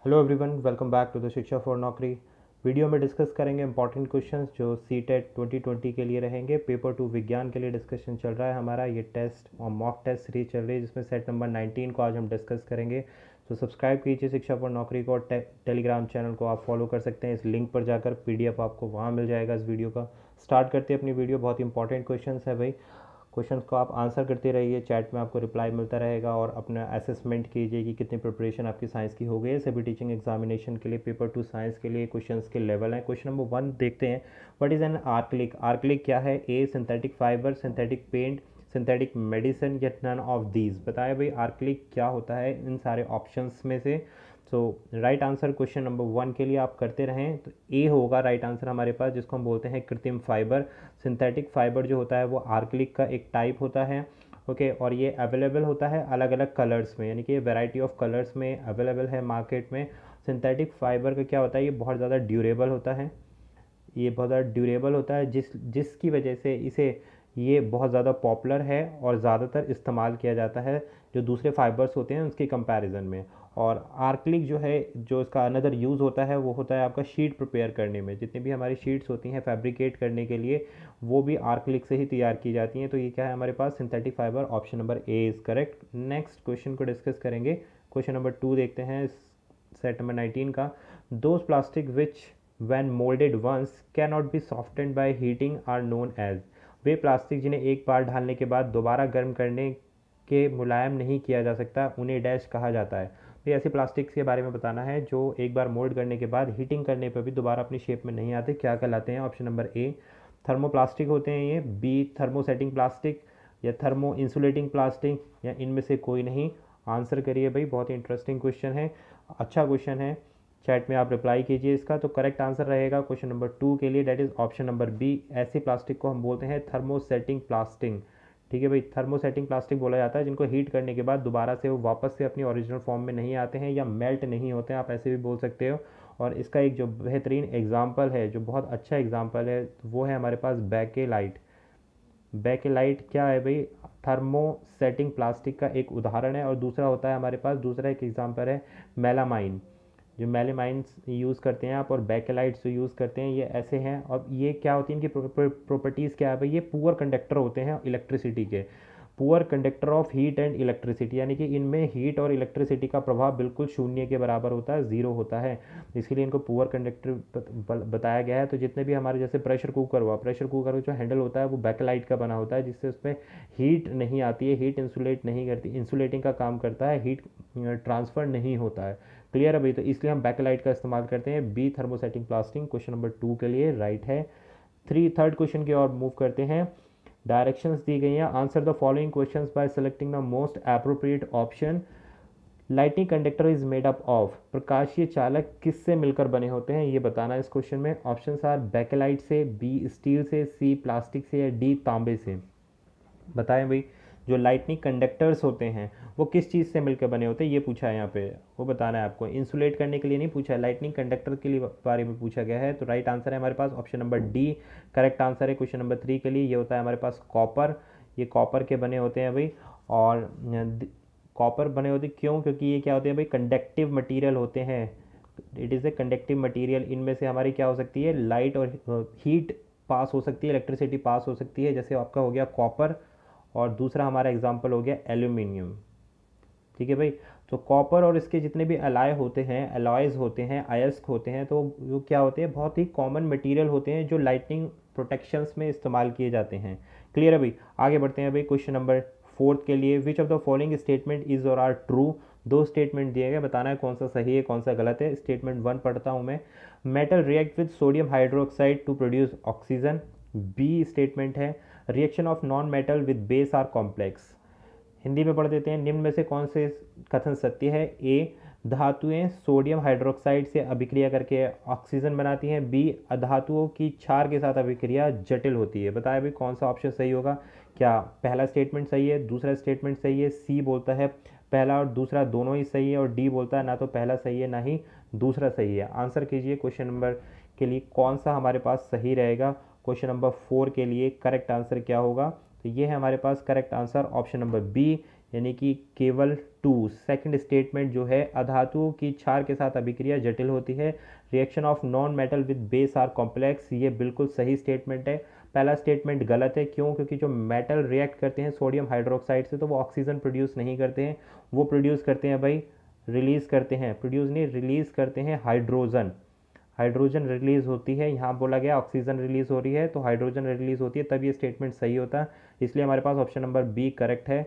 Hello everyone, welcome back to the Shiksha for Naukri. Video में discuss करेंगे important questions जो CTET 2020 के लिए रहेंगे। पेपर 2 विज्ञान के लिए डिस्कशन चल रहा है हमारा। ये टेस्ट और मॉक टेस्ट सीरीज चल रही है जिसमें सेट नंबर 19 को आज हम डिस्कस करेंगे। तो सब्सक्राइब कीजिए शिक्षा फॉर नौकरी को और टेलीग्राम चैनल को आप फॉलो कर सकते हैं। इस लिंक पर जाकर पीडीएफ आपको वहाँ मिल जाएगा इस वीडियो का। स्टार्ट करते हैं अपनी वीडियो। बहुत इंपॉर्टेंट क्वेश्चन है भाई। क्वेश्चन को आप आंसर करते रहिए, चैट में आपको रिप्लाई मिलता रहेगा और अपना असेसमेंट कीजिए कि कितनी प्रिपरेशन आपकी साइंस की हो गई है सभी टीचिंग एग्जामिनेशन के लिए। पेपर 2 साइंस के लिए क्वेश्चंस के लेवल हैं। क्वेश्चन नंबर 1 देखते हैं। What is an acrylic? Acrylic क्या है? A synthetic fibre, synthetic paint, synthetic medicine या नन ऑफ दीज। बताया भाई आर्कलिक क्या होता है इन सारे ऑप्शंस में से। सो राइट आंसर क्वेश्चन नंबर 1 के लिए आप करते रहें तो ए होगा राइट आंसर हमारे पास, जिसको हम बोलते हैं कृत्रिम फाइबर। सिंथेटिक फाइबर जो होता है वो आर्कलिक का एक टाइप होता है। ओके, और ये अवेलेबल होता है अलग अलग कलर्स में, यानी कि वैरायटी ऑफ कलर्स में अवेलेबल है मार्केट में। सिंथेटिक फाइबर का क्या होता है, ये बहुत ज़्यादा ड्यूरेबल होता है। ये बहुत ज़्यादा ड्यूरेबल होता है जिसकी वजह से इसे ये बहुत ज़्यादा पॉपुलर है और ज़्यादातर इस्तेमाल किया जाता है जो दूसरे फाइबर्स होते हैं उसके कंपैरिजन में। और आर्कलिक जो है, जो इसका अनदर यूज़ होता है वो होता है आपका शीट प्रिपेयर करने में। जितनी भी हमारी शीट्स होती हैं फैब्रिकेट करने के लिए वो भी आर्कलिक से ही तैयार की जाती हैं। तो ये क्या है हमारे पास? Synthetic fibre. Option number A is correct. Next question को डिस्कस करेंगे। क्वेश्चन नंबर 2 देखते हैं सेट नंबर 19 का। Those plastic which when molded once cannot be softened by heating are known as। Way plastic जिन्हें एक बार डालने के बाद दोबारा गर्म करने के मुलायम नहीं किया जा सकता उन्हें डैश कहा जाता है। तो ऐसे प्लास्टिक्स के बारे में बताना है जो एक बार मोल्ड करने के बाद हीटिंग करने पर भी दोबारा अपनी शेप में नहीं आते, क्या कहलाते हैं? ऑप्शन नंबर ए थर्मोप्लास्टिक होते हैं ये, बी थर्मोसेटिंग प्लास्टिक या थर्मो इंसुलेटिंग प्लास्टिक, या इनमें से कोई नहीं। आंसर करिए भाई, बहुत ही इंटरेस्टिंग क्वेश्चन है, अच्छा क्वेश्चन है। चैट में आप रिप्लाई कीजिए इसका। तो करेक्ट आंसर रहेगा क्वेश्चन नंबर 2 के लिए, that is option number B. ऐसी प्लास्टिक को हम बोलते हैं थर्मोसेटिंग प्लास्टिक। ठीक है भाई, थर्मोसेटिंग प्लास्टिक बोला जाता है जिनको हीट करने के बाद दोबारा से वो वापस से अपनी ओरिजिनल फॉर्म में नहीं आते हैं या मेल्ट नहीं होते हैं, आप ऐसे भी बोल सकते हो। और इसका एक जो बेहतरीन एग्जाम्पल है, जो बहुत अच्छा एग्जाम्पल है, वो है हमारे पास बैकेलाइट। बैकेलाइट क्या है भाई? थर्मोसेटिंग प्लास्टिक का एक उदाहरण है। और दूसरा होता है हमारे पास, दूसरा एक एग्जाम्पल है मेलामाइन। जो मेलामाइंस यूज़ करते हैं आप और बैकेलाइट्स जो यूज़ करते हैं, ये ऐसे हैं। अब ये क्या होती है, इनकी प्रॉपर्टीज़ क्या है भाई? ये पुअर कंडक्टर होते हैं इलेक्ट्रिसिटी के, poor conductor of heat and electricity, यानी कि इनमें हीट और इलेक्ट्रिसिटी का प्रभाव बिल्कुल शून्य के बराबर होता है, ज़ीरो होता है। इसीलिए इनको पुअर कंडक्टर बताया गया है। तो जितने भी हमारे जैसे प्रेशर कुकर हुआ, प्रेशर कुकर जो हैंडल होता है वो बैकेलाइट का बना होता है, जिससे उसमें हीट नहीं आती है, हीट इंसुलेट नहीं करती, इंसुलेटिंग का काम करता है, हीट ट्रांसफ़र नहीं होता है। क्लियर है भाई? तो इसलिए हम बैकेलाइट का इस्तेमाल करते हैं। B thermosetting plastic question number 2 के लिए राइट है। थर्ड क्वेश्चन की ओर मूव करते हैं। डायरेक्शंस दी गई हैं। Answer the following questions bye selecting the most appropriate option. Lightning conductor is made up of. प्रकाशीय चालक किससे मिलकर बने होते हैं ये बताना है इस क्वेश्चन में। ऑप्शन आर बैकेलाइट से, बी स्टील से, सी प्लास्टिक से या डी तांबे से। बताएं भाई, जो लाइटनिंग कंडक्टर्स होते हैं वो किस चीज़ से मिलकर बने होते हैं ये पूछा है यहाँ पे, वो बताना है आपको। इंसुलेट करने के लिए नहीं पूछा है, लाइटनिंग कंडक्टर के लिए बारे में पूछा गया है। तो राइट आंसर है हमारे पास option number D, correct answer है क्वेश्चन नंबर 3 के लिए। ये होता है हमारे पास कॉपर। ये कॉपर के बने होते हैं भाई। और कॉपर बने होते क्यों? क्योंकि ये क्या होते हैं भाई? कंडक्टिव मटीरियल होते हैं। It is a conductive material. इनमें से हमारी क्या हो सकती है? लाइट और हीट पास हो सकती है, इलेक्ट्रिसिटी पास हो सकती है। जैसे आपका हो गया कॉपर, और दूसरा हमारा एग्जाम्पल हो गया एल्यूमिनियम। ठीक है भाई? तो कॉपर और इसके जितने भी एलाय होते हैं, एलॉयज़ होते हैं, अयस्क होते हैं, तो वो क्या होते हैं? बहुत ही कॉमन मटेरियल होते हैं जो लाइटनिंग प्रोटेक्शंस में इस्तेमाल किए जाते हैं। क्लियर है भाई? आगे बढ़ते हैं भाई क्वेश्चन नंबर 4 के लिए। Which of the following statement is और आर ट्रू? दो स्टेटमेंट दिए गए, बताना है कौन सा सही है कौन सा गलत है। स्टेटमेंट 1 पढ़ता हूँ मैं। Metal react with sodium hydroxide to produce oxygen. B statement है reaction of non metal with base are complex. Hindi में पढ़ देते हैं। निम्न में से कौन से कथन सत्य है? ए धातुएं सोडियम हाइड्रोक्साइड से अभिक्रिया करके ऑक्सीजन बनाती हैं। बी अधातुओं की क्षार के साथ अभिक्रिया जटिल होती है। बताया भाई कौन सा ऑप्शन सही होगा? क्या पहला स्टेटमेंट सही है, दूसरा स्टेटमेंट सही है? सी बोलता है पहला और दूसरा दोनों ही सही है, और डी बोलता है ना तो पहला सही है ना ही दूसरा सही है। आंसर कीजिए क्वेश्चन नंबर के लिए कौन सा हमारे पास सही रहेगा। क्वेश्चन नंबर 4 के लिए करेक्ट आंसर क्या होगा? तो ये है हमारे पास correct answer option number B, यानी कि केवल 2। सेकंड स्टेटमेंट जो है, अधातुओं की क्षार के साथ अभिक्रिया जटिल होती है। Reaction of non metal with base are complex, ये बिल्कुल सही स्टेटमेंट है। पहला स्टेटमेंट गलत है, क्यों? क्योंकि जो मेटल रिएक्ट करते हैं सोडियम हाइड्रोक्साइड से तो वो ऑक्सीजन प्रोड्यूस नहीं करते हैं, वो प्रोड्यूस करते हैं भाई, रिलीज़ करते हैं, प्रोड्यूस नहीं रिलीज़ करते हैं हाइड्रोजन। हाइड्रोजन रिलीज़ होती है, यहाँ बोला गया ऑक्सीजन रिलीज़ हो रही है तो हाइड्रोजन रिलीज़ होती है, तब ये स्टेटमेंट सही होता है। इसलिए हमारे पास ऑप्शन नंबर बी करेक्ट है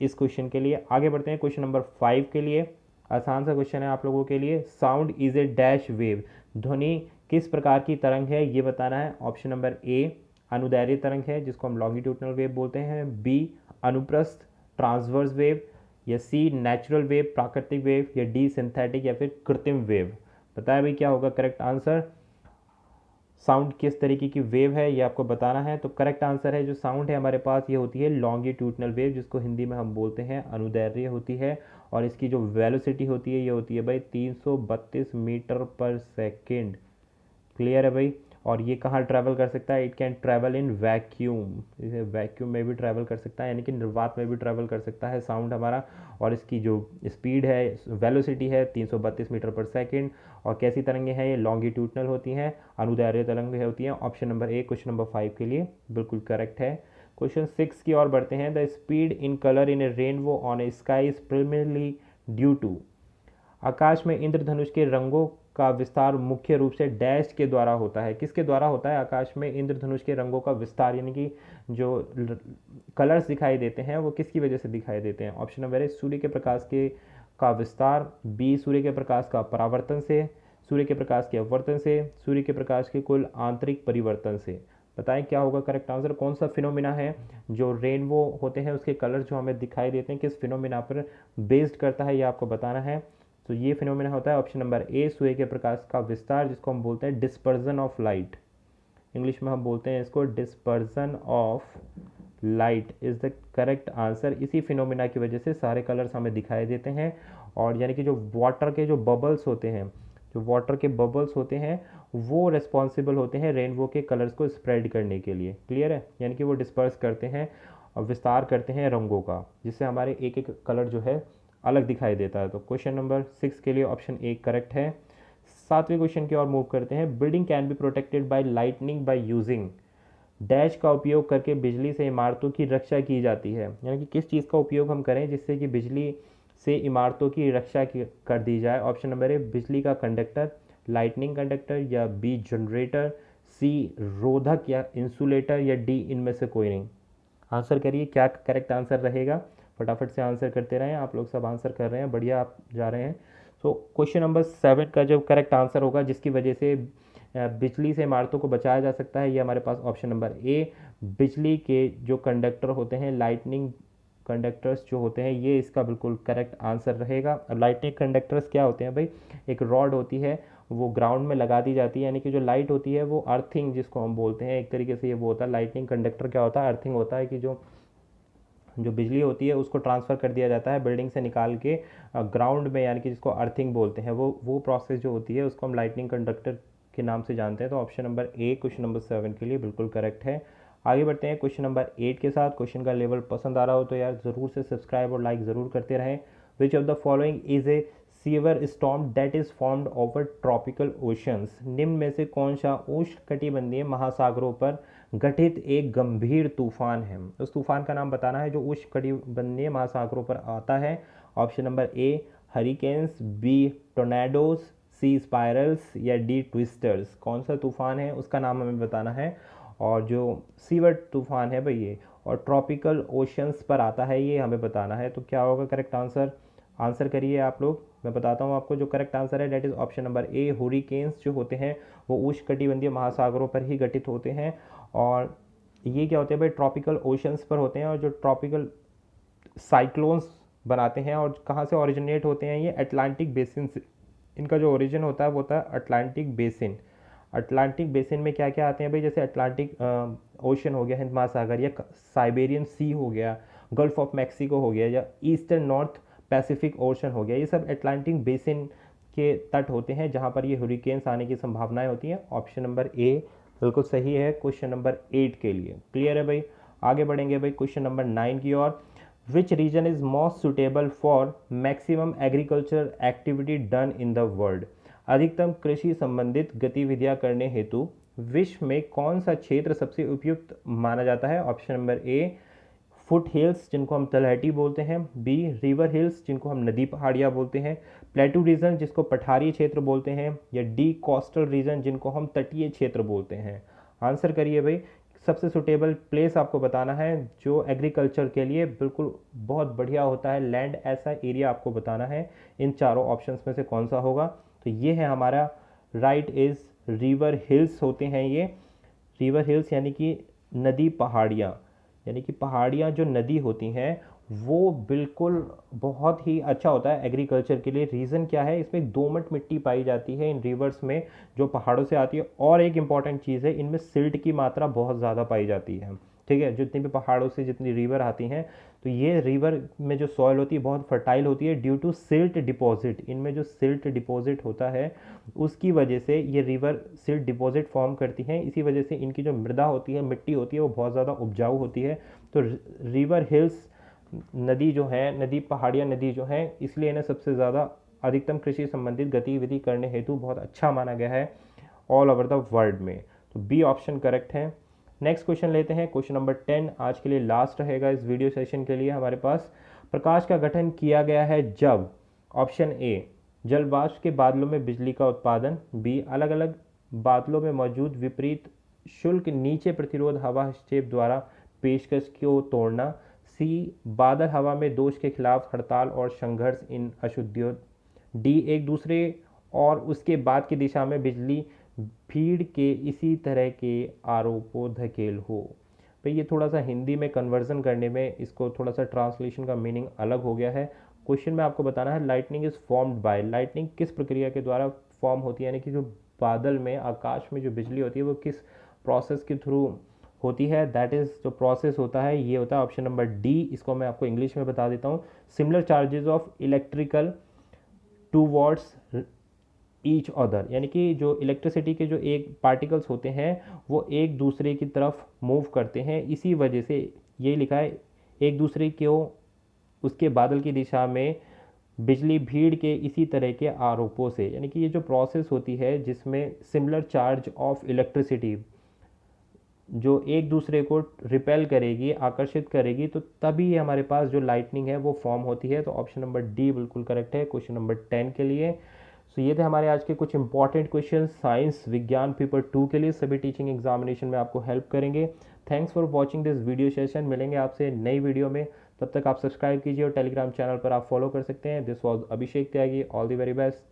इस क्वेश्चन के लिए। आगे बढ़ते हैं क्वेश्चन नंबर 5 के लिए। आसान सा क्वेश्चन है आप लोगों के लिए। Sound is a dash wave, ध्वनि किस प्रकार की तरंग है ये बताना है। ऑप्शन नंबर ए अनुदैर्ध्य तरंग है जिसको हम लॉन्गिट्यूडनल वेव बोलते हैं, बी अनुप्रस्थ ट्रांसवर्स वेव, या सी नेचुरल वेव प्राकृतिक वेव, या डी सिंथेटिक या फिर कृत्रिम वेव। बताया भाई क्या होगा करेक्ट आंसर। साउंड किस तरीके की वेव है ये आपको बताना है। तो करेक्ट आंसर है जो साउंड है हमारे पास ये होती है लॉन्गिट्यूडनल वेव, जिसको हिंदी में हम बोलते हैं अनुदैर्ध्य होती है। और इसकी जो वेलोसिटी होती है ये होती है भाई 332 मीटर पर सेकेंड। क्लियर है भाई। और ये कहाँ ट्रैवल कर सकता है? It can travel in vacuum, इसे वैक्यूम में भी ट्रैवल कर सकता है, यानी कि निर्वात में भी ट्रैवल कर सकता है साउंड हमारा। और इसकी जो स्पीड है, वेलोसिटी है 332 मीटर पर सेकेंड। और कैसी तरंगें हैं ये? लॉन्गिट्यूडनल होती हैं, अनुदैर्ध्य तरंगें होती हैं। ऑप्शन नंबर ए क्वेश्चन नंबर 5 के लिए बिल्कुल करेक्ट है। क्वेश्चन 6 की ओर बढ़ते हैं। The speed in colour in a rainbow on a sky is primarily due to, आकाश में इंद्रधनुष के रंगों का विस्तार मुख्य रूप से डैश के द्वारा होता है। किसके द्वारा होता है आकाश में इंद्रधनुष के रंगों का विस्तार, यानी कि जो कलर्स दिखाई देते हैं वो किसकी वजह से दिखाई देते हैं? ऑप्शन नंबर ए सूर्य के प्रकाश के का विस्तार, बी सूर्य के प्रकाश का परावर्तन से, सूर्य के प्रकाश के अपवर्तन से, सूर्य के प्रकाश के कुल आंतरिक परिवर्तन से। बताएं क्या होगा करेक्ट आंसर। कौन सा फिनोमिना है जो रेनबो होते हैं उसके कलर जो हमें दिखाई देते हैं किस फिनोमिना पर बेस्ड करता है, ये आपको बताना है। तो ये फिनोमेना होता है ऑप्शन नंबर ए सूर्य के प्रकाश का विस्तार, जिसको हम बोलते हैं डिस्पर्जन ऑफ लाइट। इंग्लिश में हम बोलते हैं इसको dispersion of light is the correct answer. इसी फिनोमेना की वजह से सारे कलर्स हमें दिखाई देते हैं। और यानी कि जो वाटर के जो बबल्स होते हैं, जो वाटर के बबल्स होते हैं वो रिस्पॉन्सिबल होते हैं रेनबो के कलर्स को स्प्रेड करने के लिए। क्लियर है, यानी कि वो डिस्पर्स करते हैं और विस्तार करते हैं रंगों का, जिससे हमारे एक एक कलर जो है अलग दिखाई देता है। तो क्वेश्चन नंबर 6 के लिए ऑप्शन ए करेक्ट है। 7वें क्वेश्चन की ओर मूव करते हैं। Building can be protected by lightning by using, dash का उपयोग करके बिजली से इमारतों की रक्षा की जाती है। यानी कि किस चीज़ का उपयोग हम करें जिससे कि बिजली से इमारतों की रक्षा कर दी जाए। ऑप्शन नंबर ए बिजली का कंडक्टर, लाइटनिंग कंडक्टर, या बी जनरेटर, सी रोधक या इंसुलेटर, या डी इनमें से कोई नहीं। आंसर करिए क्या करेक्ट आंसर रहेगा। फटाफट से आंसर करते रहें, आप लोग सब आंसर कर रहे हैं, बढ़िया आप जा रहे हैं। तो क्वेश्चन नंबर 7 का जो करेक्ट आंसर होगा जिसकी वजह से बिजली से इमारतों को बचाया जा सकता है, ये हमारे पास ऑप्शन नंबर ए बिजली के जो कंडक्टर होते हैं, लाइटनिंग कंडक्टर्स जो होते हैं, ये इसका बिल्कुल करेक्ट आंसर रहेगा। लाइटनिंग कंडक्टर्स क्या होते हैं भाई? एक रॉड होती है वो ग्राउंड में लगा दी जाती है, यानी कि जो लाइट होती है वो अर्थिंग जिसको हम बोलते हैं एक तरीके से ये वो होता है। लाइटनिंग कंडक्टर क्या होता है? अर्थिंग होता है कि जो बिजली होती है उसको ट्रांसफ़र कर दिया जाता है बिल्डिंग से निकाल के ग्राउंड में, यानी कि जिसको अर्थिंग बोलते हैं। वो प्रोसेस जो होती है उसको हम लाइटनिंग कंडक्टर के नाम से जानते हैं। तो ऑप्शन नंबर ए क्वेश्चन नंबर 7 के लिए बिल्कुल करेक्ट है। आगे बढ़ते हैं क्वेश्चन नंबर 8 के साथ। क्वेश्चन का लेवल पसंद आ रहा हो तो यार ज़रूर से सब्सक्राइब और लाइक ज़रूर करते रहें। Which of the following is a sewer storm that is formed over tropical oceans, निम्न में से कौन सा उष्णकटिबंधीय महासागरों पर गठित एक गंभीर तूफान है? उस तूफान का नाम बताना है जो उष्णकटिबंधीय महासागरों पर आता है। Option number A hurricanes, B tornadoes, C spirals, या डी ट्विस्टर्स। कौन सा तूफान है उसका नाम हमें बताना है। और जो सीवर तूफान है भाई ये और ट्रॉपिकल ओशंस पर आता है, ये हमें बताना है। तो क्या होगा करेक्ट आंसर? आंसर करिए आप लोग, मैं बताता हूँ आपको। जो करेक्ट आंसर है that is option number A hurricanes जो होते हैं वो उष्णकटिबंधीय महासागरों पर ही गठित होते हैं। और ये क्या होते हैं भाई? ट्रॉपिकल ओशंस पर होते हैं। और जो ट्रॉपिकल साइक्लोन्स बनाते हैं और कहाँ से ओरिजिनेट होते हैं? ये अटलांटिक बेसिन से इनका जो ओरिजिन होता है वो होता है अटलांटिक बेसिन। अटलांटिक बेसिन में क्या क्या आते हैं भाई? जैसे अटलांटिक ओशन हो गया, हिंद महासागर, या साइबेरियन सी हो गया, गल्फ ऑफ मैक्सिको हो गया, या ईस्टर्न नॉर्थ पैसिफिक ओशन हो गया। ये सब अटलांटिक बेसिन के तट होते हैं जहाँ पर ये हुरिकेन्स आने की संभावनाएं होती हैं। ऑप्शन नंबर ए बिल्कुल सही है क्वेश्चन नंबर 8 के लिए। क्लियर है भाई। आगे बढ़ेंगे भाई क्वेश्चन नंबर 9 की ओर। Which region is most suitable for maximum agriculture activity done in the world. अधिकतम कृषि संबंधित गतिविधियां करने हेतु विश्व में कौन सा क्षेत्र सबसे उपयुक्त माना जाता है। ऑप्शन नंबर ए फुट हिल्स जिनको हम तलहटी बोलते हैं, बी रिवर हिल्स जिनको हम नदी पहाड़ियाँ बोलते हैं, प्लेटू रीजन जिसको पठारी क्षेत्र बोलते हैं, या डी कोस्टल रीजन जिनको हम तटीय क्षेत्र बोलते हैं। आंसर करिए भाई, सबसे सुटेबल प्लेस आपको बताना है जो एग्रीकल्चर के लिए बिल्कुल बहुत बढ़िया होता है, लैंड ऐसा एरिया आपको बताना है। इन चारों ऑप्शंस में से कौन सा होगा, तो ये है हमारा राइट इज रिवर हिल्स होते हैं ये। रिवर हिल्स यानी कि नदी पहाड़ियाँ, यानी कि पहाड़ियाँ जो नदी होती हैं वो बिल्कुल बहुत ही अच्छा होता है एग्रीकल्चर के लिए। रीज़न क्या है, इसमें दोमट मिट्टी पाई जाती है इन रिवर्स में जो पहाड़ों से आती है, और एक इम्पॉर्टेंट चीज़ है इनमें सिल्ट की मात्रा बहुत ज़्यादा पाई जाती है। ठीक है, जितनी भी पहाड़ों से जितनी रिवर आती हैं, तो ये रिवर में जो सॉइल होती है बहुत फर्टाइल होती है ड्यू टू सिल्ट डिपॉजिट। इनमें जो सिल्ट डिपॉजिट होता है उसकी वजह से ये रिवर सिल्ट डिपॉजिट फॉर्म करती हैं, इसी वजह से इनकी जो मृदा होती है, मिट्टी होती है, वो बहुत ज़्यादा उपजाऊ होती है। तो रिवर हिल्स नदी जो है, नदी पहाड़ियाँ नदी जो है, इसलिए इन्हें सबसे ज़्यादा अधिकतम कृषि संबंधित गतिविधि करने हेतु बहुत अच्छा माना गया है ऑल ओवर द वर्ल्ड में। तो बी ऑप्शन करेक्ट है। नेक्स्ट क्वेश्चन लेते हैं, क्वेश्चन नंबर 10 आज के लिए लास्ट रहेगा इस वीडियो सेशन के लिए हमारे पास। प्रकाश का गठन किया गया है जब। ऑप्शन ए जल वाष्प के बादलों में बिजली का उत्पादन, बी अलग अलग बादलों में मौजूद विपरीत शुल्क नीचे प्रतिरोध हवा हस्तक्षेप द्वारा पेशकश को तोड़ना, सी बादल हवा में दोष के खिलाफ हड़ताल और संघर्ष इन अशुद्धियों, डी एक दूसरे और उसके बाद की दिशा में बिजली भीड़ के इसी तरह के आरोपों धकेल हो। भाई ये थोड़ा सा हिंदी में कन्वर्जन करने में इसको थोड़ा सा ट्रांसलेशन का मीनिंग अलग हो गया है। क्वेश्चन में आपको बताना है lightning is formed by, lightning किस प्रक्रिया के द्वारा फॉर्म होती है, यानी कि जो बादल में आकाश में जो बिजली होती है वो किस प्रोसेस के थ्रू होती है। दैट इज़ जो प्रोसेस होता है ये होता है ऑप्शन नंबर डी। इसको मैं आपको इंग्लिश में बता देता हूँ, similar charges of electrical towards each other, यानी कि जो इलेक्ट्रिसिटी के जो एक पार्टिकल्स होते हैं वो एक दूसरे की तरफ मूव करते हैं, इसी वजह से ये लिखा है एक दूसरे को उसके बादल की दिशा में बिजली भीड़ के इसी तरह के आरोपों से। यानी कि ये जो प्रोसेस होती है जिसमें सिमिलर चार्ज ऑफ इलेक्ट्रिसिटी जो एक दूसरे को रिपेल करेगी, आकर्षित करेगी, तो तभी हमारे पास जो लाइटनिंग है वो फॉर्म होती है। तो ऑप्शन नंबर डी बिल्कुल करेक्ट है क्वेश्चन नंबर 10 के लिए। सो ये थे हमारे आज के कुछ इंपॉर्टेंट क्वेश्चन साइंस विज्ञान पेपर 2 के लिए, सभी टीचिंग एग्जामिनेशन में आपको हेल्प करेंगे। Thanks for watching this video session. मिलेंगे आपसे नई वीडियो में, तब तक आप सब्सक्राइब कीजिए और टेलीग्राम चैनल पर आप फॉलो कर सकते हैं। This was Abhishek Tyagi, all the very best.